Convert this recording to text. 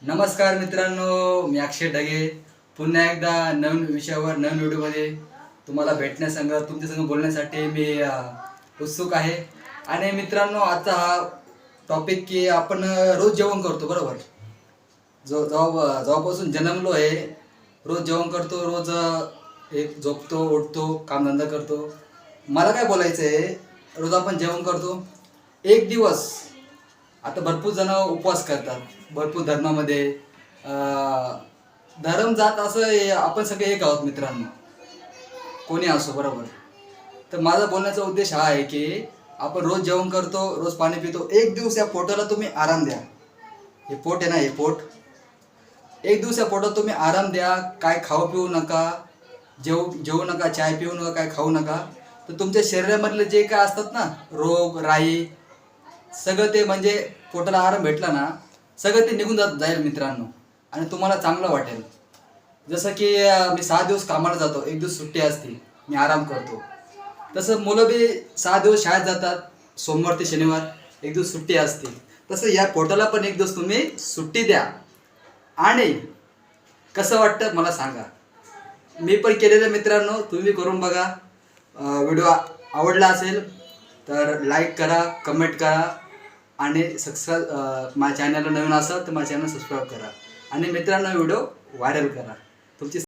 नमस्कार मित्रांनो, मी अक्षय ढगे पुन्हा एकदा नवीन विषयावर नवीन व्हिडिओमध्ये तुम्हाला भेटण्यासंग तुमच्यासंग बोलण्यासाठी मी उत्सुक आहे. आणि मित्रांनो, आजचा हा टॉपिक की आपण रोज जेवण करतो बरोबर. जेव्हापासून जन्मलो आहे रोज जेवण करतो, रोज एक झोपतो, उठतो, कामधंदा करतो. मला काय बोलायचं आहे, रोज आपण जेवण करतो. एक दिवस आता भरपूर जण उपवास करतात, भरपूर धर्मामध्ये धर्म जात असं आपण सगळे एक आहोत मित्रांनो, कोणी असो बरोबर. तर माझा बोलण्याचा उद्देश हा आहे की आपण रोज जेवण करतो, रोज पाणी पितो. एक दिवस या पोटाला तुम्ही आराम द्या. हे पोट आहे ना, हे पोट, एक दिवस या पोटात तुम्ही आराम द्या. काय खाऊ पिऊ नका, जेवू नका, चाय पिऊ नका, काय खाऊ नका. तर तुमच्या शरीरामधले जे काय असतात ना रोग राई, सगळं ते म्हणजे पोटाला आराम भेटला ना, सगळं ते निघून जाईल मित्रांनो. आणि तुम्हाला चांगलं वाटेल. जसं की मी 6 दिवस कामाला जातो, एक दिवस सुट्टी असते, मी आराम करतो. तसं मुलं बी 6 दिवस शाळेत जातात, सोमवार ते शनिवार एक दिवस सुट्टी असते. तसं या पोटाला पण एक दिवस तुम्ही सुट्टी द्या. आणि कसं वाटतं मला सांगा. मी पण केलेलं मित्रांनो, तुम्ही करून बघा. व्हिडिओ आवडला असेल तर लाईक करा, कमेंट करा आणि माझ्या चॅनलला नवीन असाल तर माझ्या चॅनल सबस्क्राईब करा. आणि मित्रांनो, व्हिडिओ व्हायरल करा. तुमची